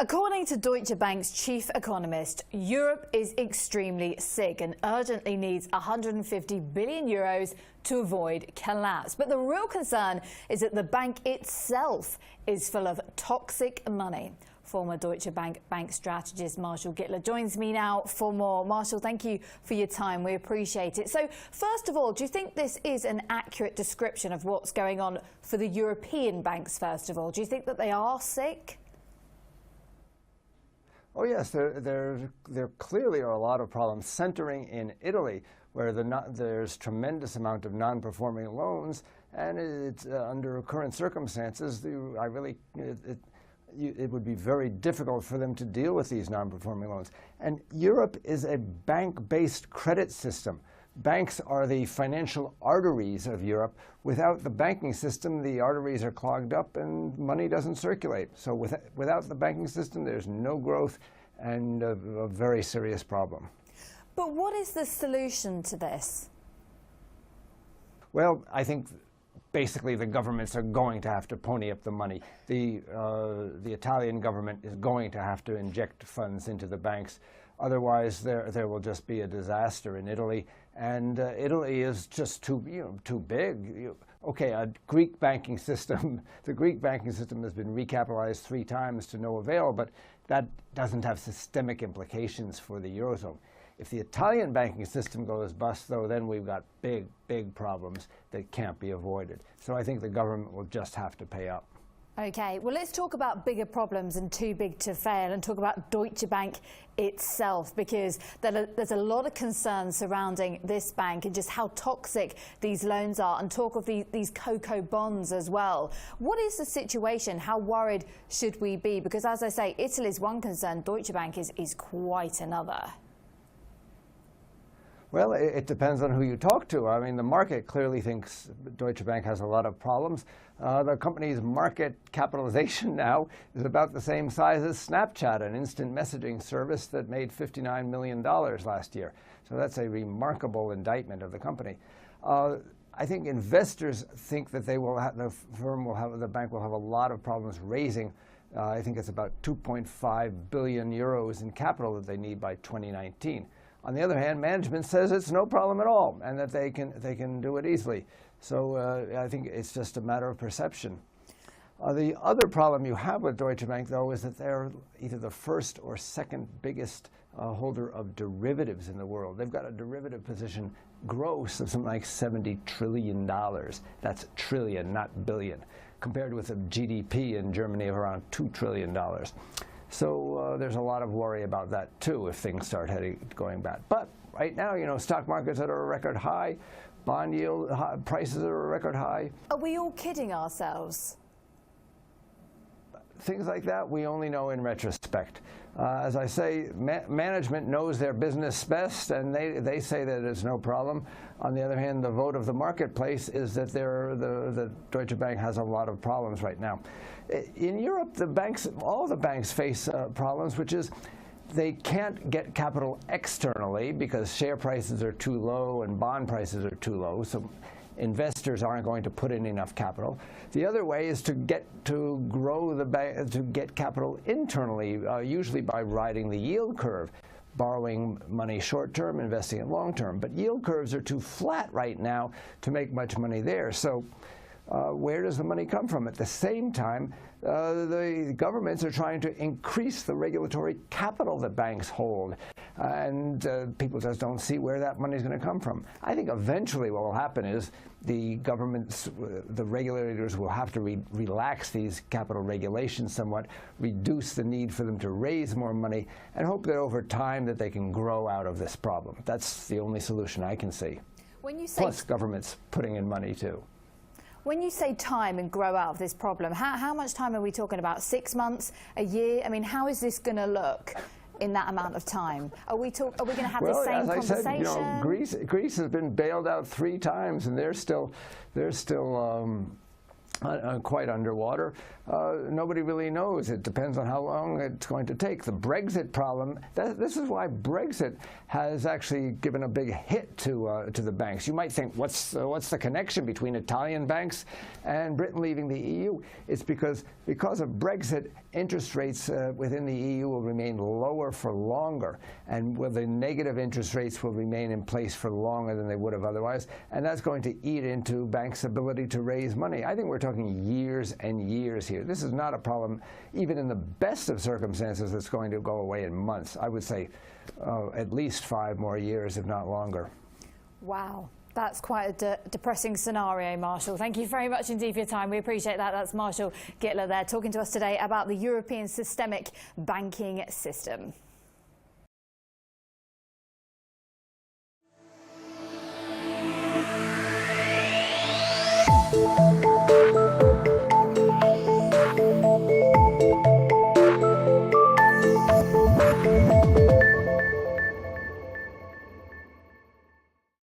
According to Deutsche Bank's chief economist, Europe is extremely sick and urgently needs 150 billion euros to avoid collapse. But the real concern is that the bank itself is full of toxic money. Former Deutsche Bank strategist Marshall Gittler joins me now for more. Marshall, thank you for your time. We appreciate it. So, first of all, do you think this is an accurate description of what's going on for the European banks, first of all? Do you think that they are sick? Oh yes, there clearly are a lot of problems centering in Italy, where there's tremendous amount of non-performing loans, and it's under current circumstances, it would be very difficult for them to deal with these non-performing loans. And Europe is a bank-based credit system. Banks are the financial arteries of Europe. Without the banking system, the arteries are clogged up and money doesn't circulate. So without the banking system, there's no growth and a very serious problem. But what is the solution to this? Well, I think basically the governments are going to have to pony up the money. The Italian government is going to have to inject funds into the banks. Otherwise, there will just be a disaster in Italy, and Italy is just too big. Okay, a Greek banking system. The Greek banking system has been recapitalized 3 times to no avail, but that doesn't have systemic implications for the Eurozone. If the Italian banking system goes bust, though, then we've got big problems that can't be avoided. So I think the government will just have to pay up. Okay, well, let's talk about bigger problems and too big to fail, and talk about Deutsche Bank itself, because there's a lot of concern surrounding this bank and just how toxic these loans are, and talk of these cocoa bonds as well. What is the situation? How worried should we be? Because, as I say, Italy's one concern, Deutsche Bank is quite another. Well, it depends on who you talk to. I mean, the market clearly thinks Deutsche Bank has a lot of problems. The company's market capitalization now is about the same size as Snapchat, an instant messaging service that made $59 million last year. So that's a remarkable indictment of the company. I think investors think that the bank will have a lot of problems raising. I think it's about 2.5 billion euros in capital that they need by 2019. On the other hand, management says it's no problem at all, and that they can do it easily. So I think it's just a matter of perception. The other problem you have with Deutsche Bank, though, is that they're either the first or second biggest holder of derivatives in the world. They've got a derivative position gross of something like $70 trillion. That's trillion, not billion, compared with a GDP in Germany of around $2 trillion. So there's a lot of worry about that, too, if things start going bad. But right now, stock markets are at a record high, bond yield prices are at a record high. Are we all kidding ourselves? Things like that we only know in retrospect. As I say, management knows their business best, and they say that it's no problem. On the other hand, the vote of the marketplace is that the Deutsche Bank has a lot of problems right now. In Europe, all the banks face problems, which is they can't get capital externally because share prices are too low and bond prices are too low. So investors aren't going to put in enough capital. The other way is to get capital internally, usually by riding the yield curve, borrowing money short-term, investing it long-term. But yield curves are too flat right now to make much money there. So where does the money come from? At the same time, the governments are trying to increase the regulatory capital that banks hold, and people just don't see where that money is going to come from. I think eventually what will happen is the regulators will have to relax these capital regulations somewhat, reduce the need for them to raise more money, and hope that over time that they can grow out of this problem. That's the only solution I can see. When you say plus governments putting in money too. When you say time and grow out of this problem, how much time are we talking about? 6 months, a year? I mean, how is this going to look in that amount of time? Are we going to have the same conversation? Well, as I said, Greece has been bailed out 3 times, and they're still quite underwater. Nobody really knows. It depends on how long it's going to take. The Brexit problem, this is why Brexit has actually given a big hit to the banks. You might think, what's the connection between Italian banks and Britain leaving the EU? It's because of Brexit, interest rates within the EU will remain lower for longer, and the negative interest rates will remain in place for longer than they would have otherwise, and that's going to eat into banks' ability to raise money. I think we're talking years and years here. This is not a problem, even in the best of circumstances, that's going to go away in months. I would say at least 5 more years, if not longer. Wow. That's quite a depressing scenario, Marshall. Thank you very much indeed for your time. We appreciate that. That's Marshall Gittler there talking to us today about the European systemic banking system.